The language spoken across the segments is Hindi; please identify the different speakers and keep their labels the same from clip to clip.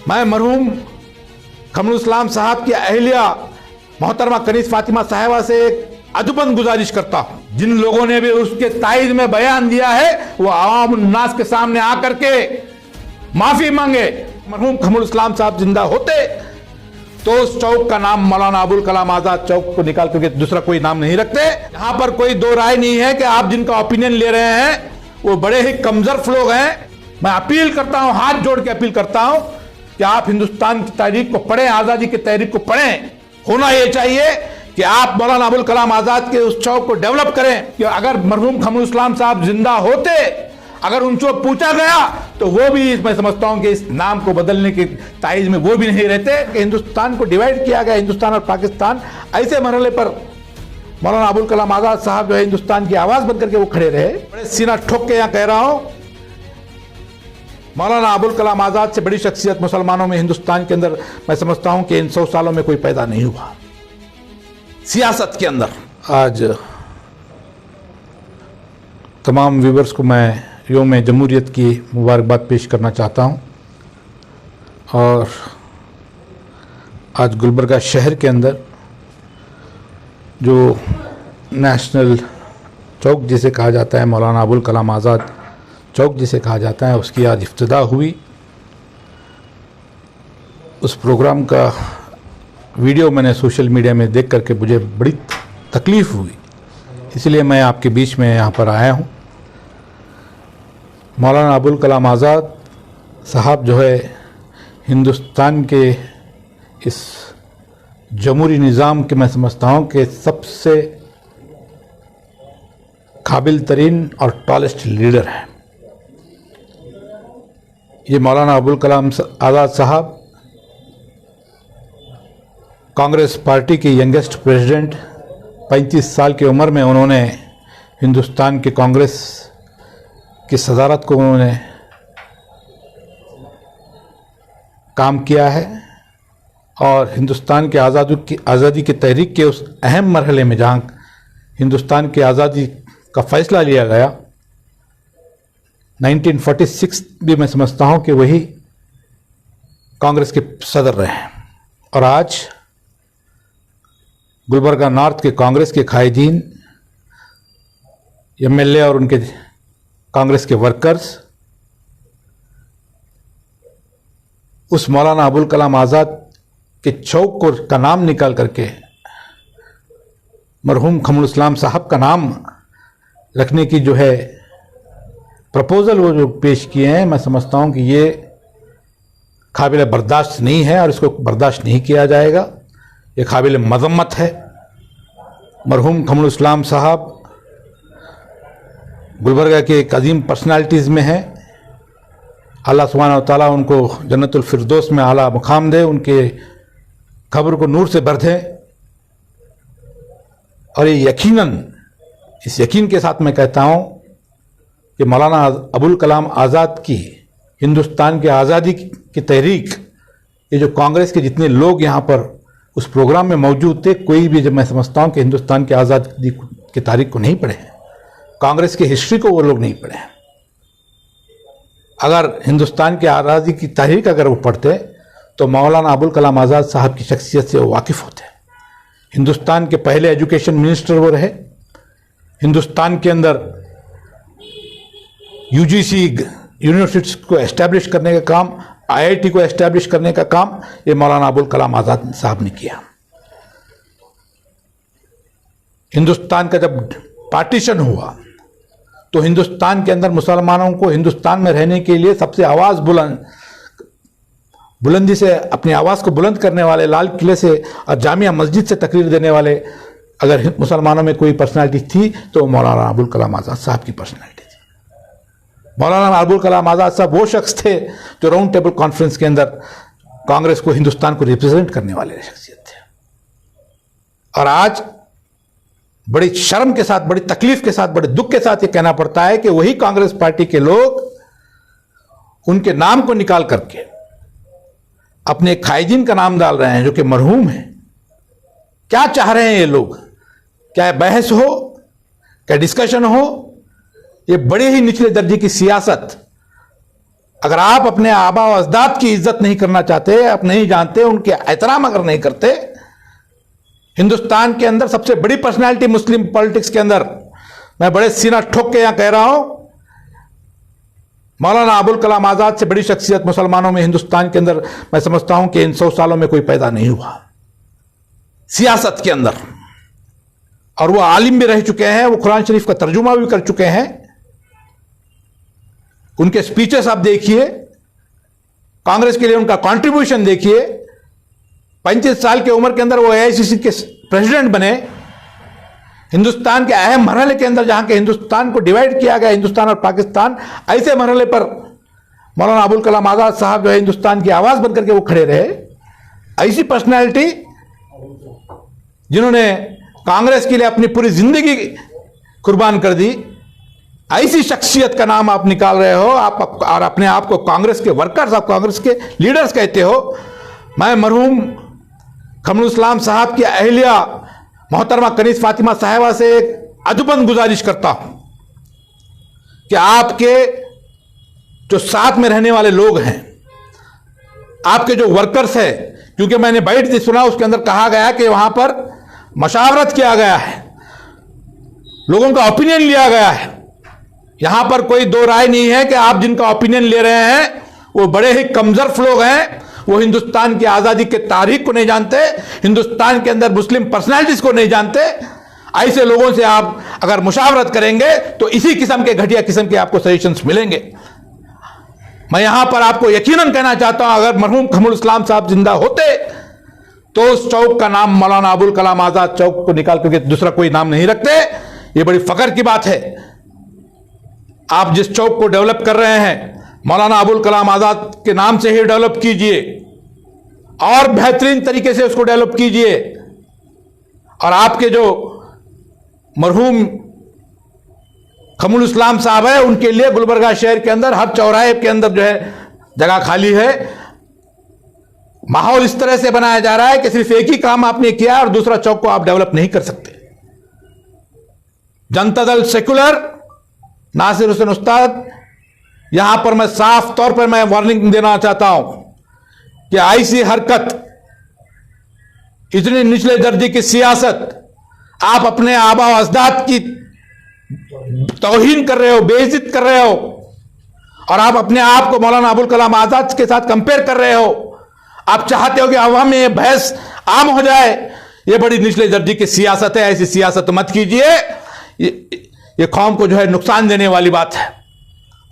Speaker 1: मैं मरहूम कमरुल इस्लाम साहब की अहलिया मोहतरमा कनीज फातिमा साहिबा से एक अदबन गुजारिश करता हूं, जिन लोगों ने भी उसके ताइद में बयान दिया है वो आवाम उन्नास के सामने आकर के माफी मांगे। मरहूम कमरुल इस्लाम साहब जिंदा होते तो उस चौक का नाम मौलाना अबुल कलाम आजाद चौक को निकाल करके दूसरा कोई नाम नहीं रखते। यहां पर कोई दो राय नहीं है कि आप जिनका ओपिनियन ले रहे हैं वो बड़े ही कमजोर लोग हैं। मैं अपील करता हूं, हाथ जोड़ के अपील करता हूं कि आप हिंदुस्तान की तारीख को पढ़ें, आजादी की तारीख को पढ़ें। होना यह चाहिए कि आप मौलाना अबुल कलाम आजाद के उस चौक को डेवलप करें कि अगर मरहूम कमरुल इस्लाम साहब जिंदा होते, अगर उनसे पूछा गया तो वो भी, मैं समझता हूं कि इस नाम को बदलने की ताइज में वो भी नहीं रहते। कि हिंदुस्तान को डिवाइड किया गया, हिंदुस्तान और पाकिस्तान, ऐसे मरहले पर मौलाना अबुल कलाम आजाद साहब जो है हिंदुस्तान की आवाज बनकर के वो खड़े रहे। बड़े सीना ठोक के यहां कह रहा हूं, मौलाना अबुल कलाम आजाद से बड़ी शख्सियत मुसलमानों में हिंदुस्तान के अंदर मैं समझता हूं कि इन 100 सालों में कोई पैदा नहीं हुआ सियासत के अंदर। आज तमाम व्यूवर्स को मैं यौम जमहूरियत की मुबारकबाद पेश करना चाहता हूं। और आज गुलबर्गा शहर के अंदर जो नेशनल चौक जिसे कहा जाता है, मौलाना अबुल कलाम आज़ाद चौक जिसे कहा जाता है, उसकी आज इफ्तिदा हुई। उस प्रोग्राम का वीडियो मैंने सोशल मीडिया में देख करके मुझे बड़ी तकलीफ़ हुई, इसलिए मैं आपके बीच में यहाँ पर आया हूँ। मौलाना अबुल कलाम आज़ाद साहब जो है हिंदुस्तान के इस जमहूरी निज़ाम के, मैं समझता हूँ कि सबसे काबिल तरीन और टॉलेस्ट लीडर हैं। ये मौलाना अबुल कलाम आज़ाद साहब कांग्रेस पार्टी के यंगेस्ट प्रेसिडेंट, 35 साल की उम्र में उन्होंने हिंदुस्तान के कांग्रेस की सदारत को उन्होंने काम किया है। और हिंदुस्तान के आज़ादी की तहरीक के उस अहम मरहले में जहाँ हिंदुस्तान की आज़ादी का फ़ैसला लिया गया 1946 भी मैं समझता हूँ कि वही कांग्रेस के सदर रहे हैं। और आज गुलबर्गा नॉर्थ के कांग्रेस के कायदीन, एमएलए और उनके कांग्रेस के वर्कर्स उस मौलाना अबुल कलाम आज़ाद के चौक को का नाम निकाल करके मरहूम कमरुल इस्लाम साहब का नाम रखने की जो है प्रपोज़ल वो जो पेश किए हैं, मैं समझता हूँ कि ये काबिल बर्दाश्त नहीं है और इसको बर्दाश्त नहीं किया जाएगा। ये काबिल मज़म्मत है। मरहूम कमरुल इस्लाम साहब गुलबर्गा के एक अजीम पर्सनालिटीज़ में हैं। अल्लाह सुब्हानहू व तआला उनको जन्नतुल फिरदौस में आला मुकाम दे, उनके कब्र को नूर से भर दे। और ये यकीनन, इस यकीन के साथ मैं कहता हूँ कि मौलाना अबुल कलाम आज़ाद की हिंदुस्तान की आज़ादी की तहरीक, ये जो कांग्रेस के जितने लोग यहाँ पर उस प्रोग्राम में मौजूद थे, कोई भी, जब मैं समझता हूँ कि हिंदुस्तान की आज़ादी की तारीख को नहीं पढ़े हैं, कांग्रेस की हिस्ट्री को वो लोग नहीं पढ़े हैं। अगर हिंदुस्तान की आज़ादी की तारीख अगर वो पढ़ते तो मौलाना अबुल कलाम आज़ाद साहब की शख्सियत से वो वाकिफ़ होते। हिंदुस्तान के पहले एजुकेशन मिनिस्टर वो रहे। हिंदुस्तान के अंदर यूजीसी यूनिवर्सिटीज को एस्टैब्लिश करने का काम, आईआईटी को एस्टैब्लिश करने का काम ये मौलाना अबुल कलाम आज़ाद साहब ने किया। हिंदुस्तान का जब पार्टीशन हुआ तो हिंदुस्तान के अंदर मुसलमानों को हिंदुस्तान में रहने के लिए सबसे आवाज़ बुलंदी से अपनी आवाज़ को बुलंद करने वाले, लाल किले से और जामिया मस्जिद से तकरीर देने वाले अगर मुसलमानों में कोई पर्सनालिटी थी तो मौलाना अबुल कलाम आज़ाद साहब की पर्सनालिटी थी। मौलाना अबुल कलाम आज़ाद साहब वो शख्स थे जो राउंड टेबल कॉन्फ्रेंस के अंदर कांग्रेस को, हिंदुस्तान को रिप्रेजेंट करने वाले शख्सियत थे। और आज बड़ी शर्म के साथ, बड़ी तकलीफ के साथ, बड़े दुख के साथ ये कहना पड़ता है कि वही कांग्रेस पार्टी के लोग उनके नाम को निकाल करके अपने कायदीन का नाम डाल रहे हैं जो कि मरहूम हैं। क्या चाह रहे हैं ये लोग? क्या बहस हो, क्या डिस्कशन हो? ये बड़े ही निचले दर्जे की सियासत अगर आप अपने आबा और अजदाद की इज्जत नहीं करना चाहते, आप नहीं जानते, उनके एहतराम अगर नहीं करते, हिंदुस्तान के अंदर सबसे बड़ी पर्सनालिटी मुस्लिम पॉलिटिक्स के अंदर, मैं बड़े सीना ठोक के यहां कह रहा हूं, मौलाना अबुल कलाम आजाद से बड़ी शख्सियत मुसलमानों में हिंदुस्तान के अंदर मैं समझता हूं कि इन 100 सालों में कोई पैदा नहीं हुआ सियासत के अंदर। और वो आलिम भी रह चुके हैं, वो कुरान शरीफ का तर्जुमा भी कर चुके हैं। उनके स्पीचेस आप देखिए, कांग्रेस के लिए उनका कंट्रीब्यूशन देखिए। 35 साल की उम्र के अंदर वो एआईसीसी के प्रेसिडेंट बने। हिंदुस्तान के अहम मरहले के अंदर, जहां के हिंदुस्तान को डिवाइड किया गया, हिंदुस्तान और पाकिस्तान, ऐसे मरहले पर मौलाना अबुल कलाम आजाद साहब जो है हिंदुस्तान की आवाज बनकर के वो खड़े रहे। ऐसी पर्सनैलिटी जिन्होंने कांग्रेस के लिए अपनी पूरी जिंदगी कुर्बान कर दी, ऐसी शख्सियत का नाम आप निकाल रहे हो आप, और अपने आप को कांग्रेस के वर्कर्स, आप कांग्रेस के लीडर्स कहते हो। मैं मरहूम कमरुल इस्लाम साहब की अहलिया मोहतरमा कनीज फातिमा साहिबा से एक अदबन गुजारिश करता हूं कि आपके जो साथ में रहने वाले लोग हैं, आपके जो वर्कर्स हैं, क्योंकि मैंने बाइट सुना उसके अंदर कहा गया कि वहां पर मशावरत किया गया है, लोगों का ओपिनियन लिया गया है। यहां पर कोई दो राय नहीं है कि आप जिनका ओपिनियन ले रहे हैं वो बड़े ही कमजोर लोग हैं, वो हिंदुस्तान की आजादी के तारीख को नहीं जानते, हिंदुस्तान के अंदर मुस्लिम पर्सनालिटीज को नहीं जानते। ऐसे लोगों से आप अगर मुशावरत करेंगे तो इसी किस्म के घटिया किस्म के आपको सजेशंस मिलेंगे। मैं यहां पर आपको यकीनन कहना चाहता हूं, अगर मरहूम कमरुल इस्लाम साहब जिंदा होते तो उस चौक का नाम मौलाना अबुल कलाम आजाद चौक को निकाल करके दूसरा कोई नाम नहीं रखते। यह बड़ी फख्र की बात है। आप जिस चौक को डेवलप कर रहे हैं, मौलाना अबुल कलाम आजाद के नाम से ही डेवलप कीजिए और बेहतरीन तरीके से उसको डेवलप कीजिए। और आपके जो मरहूम कमरुल इस्लाम साहब है, उनके लिए गुलबर्गा शहर के अंदर हर चौराहे के अंदर जो है जगह खाली है। माहौल इस तरह से बनाया जा रहा है कि सिर्फ एक ही काम आपने किया और दूसरा चौक को आप डेवलप नहीं कर सकते। जनता दल सेकुलर, नासिर हुसैन उस्ताद, यहां पर मैं साफ तौर पर मैं वार्निंग देना चाहता हूं कि ऐसी हरकत, इतनी निचले दर्जे की सियासत, आप अपने आबा और अजदाद की तौहीन कर रहे हो, बेइज्जत कर रहे हो, और आप अपने आप को मौलाना अबुल कलाम आजाद के साथ कंपेयर कर रहे हो। आप चाहते हो कि अवाम में यह बहस आम हो जाए। यह बड़ी निचले दर्जे की सियासत है, ऐसी सियासत मत कीजिए। ये कौम को जो है नुकसान देने वाली बात है।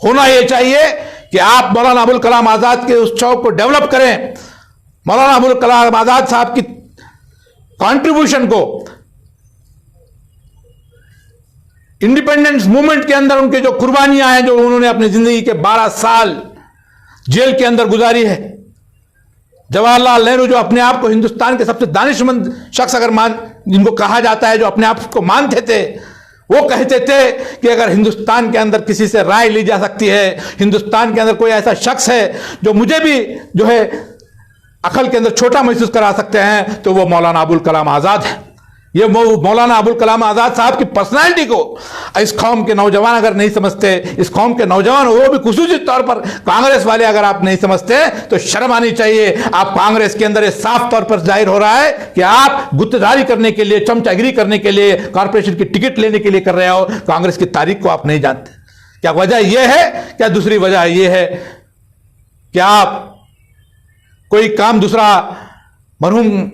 Speaker 1: होना यह चाहिए कि आप मौलाना अबुल कलाम आजाद के उस चौक को डेवलप करें, मौलाना अबुल कलाम आजाद साहब की कंट्रीब्यूशन को, इंडिपेंडेंस मूवमेंट के अंदर उनके जो कुर्बानियां हैं, जो उन्होंने अपनी जिंदगी के 12 साल जेल के अंदर गुजारी है। जवाहरलाल नेहरू जो अपने आप को हिंदुस्तान के सबसे दानिशमंद शख्स अगर जिनको कहा जाता है, जो अपने आप को मानते थे, वो कहते थे कि अगर हिंदुस्तान के अंदर किसी से राय ली जा सकती है, हिंदुस्तान के अंदर कोई ऐसा शख्स है जो मुझे भी जो है अकल के अंदर छोटा महसूस करा सकते हैं, तो वो मौलाना अबुल कलाम आजाद है। ये मौलाना अबुल कलाम आजाद साहब की पर्सनालिटी को इस कौम के नौजवान अगर नहीं समझते, इस कौम के नौजवान वो भी खुसूसी तौर पर कांग्रेस वाले अगर आप नहीं समझते, तो शर्म आनी चाहिए। आप कांग्रेस के अंदर साफ तौर पर जाहिर हो रहा है कि आप गुत्तेदारी करने के लिए, चमचागिरी करने के लिए, कॉर्पोरेशन की टिकट लेने के लिए कर रहे हो। कांग्रेस की तारीख को आप नहीं जानते। क्या वजह यह है? क्या दूसरी वजह यह है कि आप कोई काम दूसरा मरहूम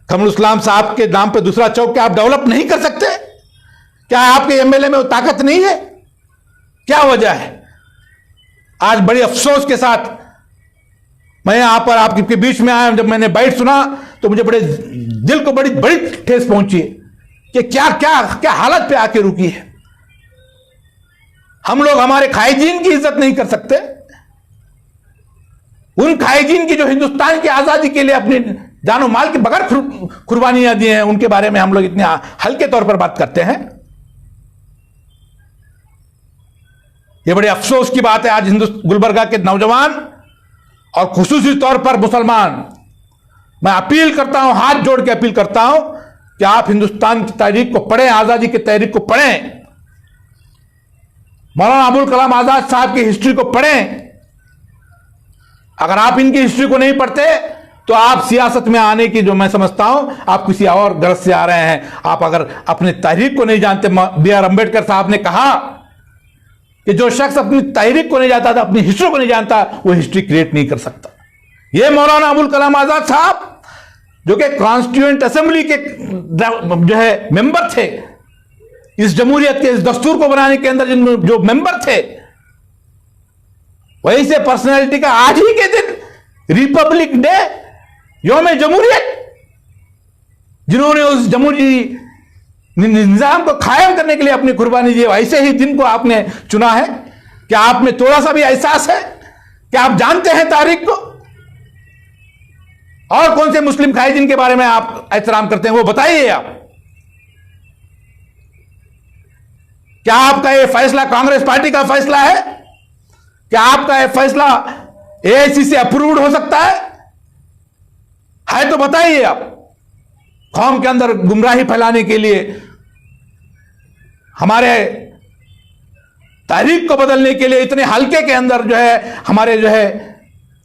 Speaker 1: कमरुल इस्लाम साहब के नाम पे दूसरा चौक क्या आप डेवलप नहीं कर सकते? क्या आपके एमएलए में वो ताकत नहीं है? क्या वजह है? आज बड़े अफसोस के साथ मैं यहां पर आपके बीच में आया। जब मैंने बाइट सुना तो मुझे बड़े दिल को बड़ी बड़ी ठेस पहुंची है कि क्या क्या क्या हालत पे आके रुकी है। हम लोग हमारे खाइजीन की इज्जत नहीं कर सकते, उन खाइजीन की जो हिंदुस्तान की आजादी के लिए अपनी जानो माल के बगैर कुर्बानियां दी हैं, उनके बारे में हम लोग इतने हल्के तौर पर बात करते हैं। यह बड़े अफसोस की बात है। आज गुलबर्गा के नौजवान और खुसूसी तौर पर मुसलमान, मैं अपील करता हूं, हाथ जोड़ के अपील करता हूं कि आप हिंदुस्तान की तारीख को पढ़ें, आजादी की तारीख को पढ़ें, मौलाना अबुल कलाम आजाद साहब की हिस्ट्री को पढ़ें, अगर आप इनकी हिस्ट्री को नहीं पढ़ते तो आप सियासत में आने की, जो मैं समझता हूं, आप किसी और गरज से आ रहे हैं। आप अगर अपने तहरीक को नहीं जानते, बी आर अंबेडकर साहब ने कहा कि जो शख्स अपनी तहरीक को नहीं जानता था, अपनी हिस्ट्री को नहीं जानता, वो हिस्ट्री क्रिएट नहीं कर सकता। ये मौलाना अबुल कलाम आजाद साहब, जो कि कॉन्स्टिट्यूएंट असेंबली के जो है मेंबर थे, इस जमहूरियत के, इस दस्तूर को बनाने के अंदर जो मेंबर थे, वही से पर्सनैलिटी का आज ही के दिन रिपब्लिक डे, यौम जमहूरियत, जिन्होंने उस जमहूरी निजाम को कायम करने के लिए अपनी कुर्बानी दी, ऐसे ही दिन को आपने चुना है। क्या आप में थोड़ा सा भी एहसास है? क्या आप जानते हैं तारीख को? और कौन से मुस्लिम भाई जिनके बारे में आप एहतराम करते हैं, वो बताइए आप। क्या आपका यह फैसला कांग्रेस पार्टी का फैसला है? क्या आपका यह फैसला एआईसी से अप्रूव्ड हो सकता है तो बताइए आप। कौम के अंदर गुमराही फैलाने के लिए, हमारे तारीख को बदलने के लिए, इतने हल्के के अंदर जो है हमारे जो है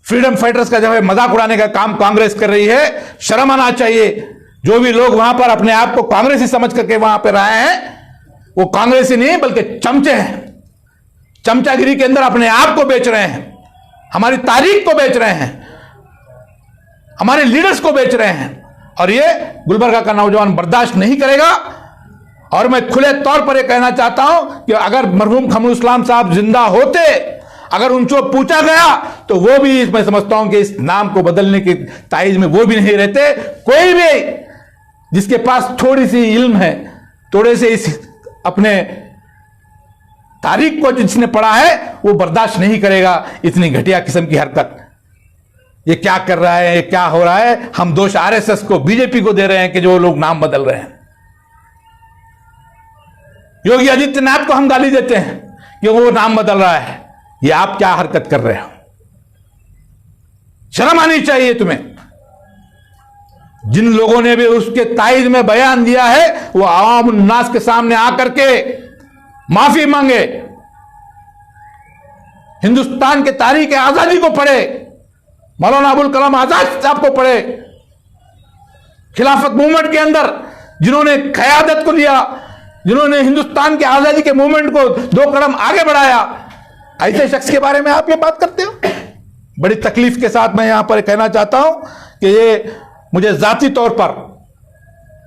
Speaker 1: फ्रीडम फाइटर्स का जो है मजाक उड़ाने का काम कांग्रेस कर रही है। शर्म आना चाहिए। जो भी लोग वहां पर अपने आप को कांग्रेसी समझ करके वहां पर आए हैं, वो कांग्रेसी नहीं बल्कि चमचे हैं। चमचागिरी के अंदर अपने आप को बेच रहे हैं, हमारी तारीख को बेच रहे हैं, हमारे लीडर्स को बेच रहे हैं। और ये गुलबर्गा का नौजवान बर्दाश्त नहीं करेगा। और मैं खुले तौर पर यह कहना चाहता हूं कि अगर मरहूम कमरुल इस्लाम साहब जिंदा होते, अगर उनसे पूछा गया, तो वो भी, मैं समझता हूं कि इस नाम को बदलने की ताइज में वो भी नहीं रहते। कोई भी जिसके पास थोड़ी सी इल्म है, थोड़े से इस अपने तारीख को जिसने पढ़ा है, वो बर्दाश्त नहीं करेगा इतनी घटिया किस्म की हरकत। ये क्या कर रहा है, ये क्या हो रहा है? हम दोष आरएसएस को, बीजेपी को दे रहे हैं कि जो लोग नाम बदल रहे हैं। योगी आदित्यनाथ को हम गाली देते हैं कि वो नाम बदल रहा है। ये आप क्या हरकत कर रहे हो? शर्म आनी चाहिए तुम्हें। जिन लोगों ने भी उसके तायद में बयान दिया है, वो आवाम उन्नास के सामने आकर के माफी मांगे, हिंदुस्तान के तारीख आजादी को पढ़े, मौलाना अबुल कलाम आजाद साहब को पढ़े, खिलाफत मूवमेंट के अंदर जिन्होंने क़यादत को लिया, जिन्होंने हिंदुस्तान के आजादी के मूवमेंट को 2 कदम आगे बढ़ाया, ऐसे शख्स के बारे में आप ये बात करते हो। बड़ी तकलीफ के साथ मैं यहां पर कहना चाहता हूं कि ये मुझे जाती तौर पर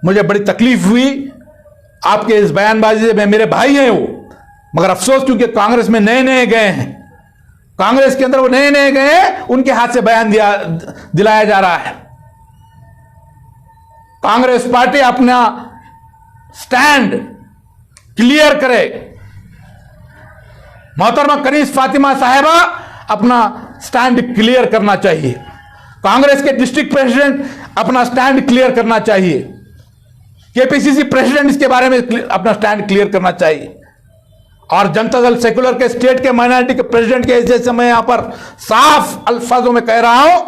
Speaker 1: मुझे बड़ी तकलीफ हुई आपके इस बयानबाजी से। मेरे भाई हैं वो, मगर अफसोस क्योंकि कांग्रेस में नए नए गए हैं, कांग्रेस के अंदर वो नए नए गए हैं, उनके हाथ से बयान दिलाया जा रहा है। कांग्रेस पार्टी अपना स्टैंड क्लियर करे। मोहतरमा कनीज फातिमा साहिबा अपना स्टैंड क्लियर करना चाहिए। कांग्रेस के डिस्ट्रिक्ट प्रेसिडेंट अपना स्टैंड क्लियर करना चाहिए। केपीसीसी प्रेसिडेंट इसके बारे में अपना स्टैंड क्लियर करना चाहिए। और जनता दल सेकुलर के स्टेट के माइनॉरिटी के प्रेसिडेंट के जैसे मैं यहां पर साफ अल्फाजों में कह रहा हूं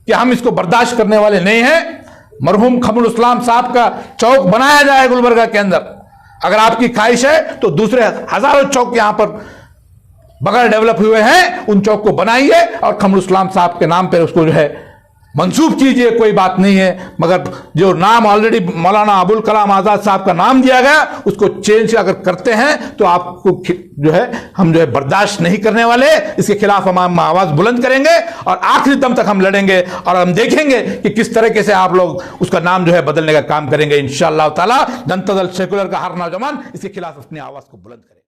Speaker 1: कि हम इसको बर्दाश्त करने वाले नहीं हैं। मरहूम कमरुल इस्लाम साहब का चौक बनाया जाए गुलबर्गा के अंदर। अगर आपकी ख्वाहिश है तो दूसरे हजारों चौक यहां पर बगैर डेवलप हुए हैं, उन चौक को बनाइए और कमरुल इस्लाम साहब के नाम पर उसको जो है मंसूब कीजिए, कोई बात नहीं है। मगर जो नाम ऑलरेडी मौलाना अबुल कलाम आजाद साहब का नाम दिया गया, उसको चेंज अगर करते हैं तो आपको जो है हम जो है बर्दाश्त नहीं करने वाले। इसके खिलाफ हम आवाज बुलंद करेंगे और आखिरी दम तक हम लड़ेंगे और हम देखेंगे कि किस तरीके से आप लोग उसका नाम जो है बदलने का काम करेंगे। इंशाअल्लाह ताला जनता दल सेकुलर का हर नौजवान इसके खिलाफ अपनी आवाज को बुलंद करेगा।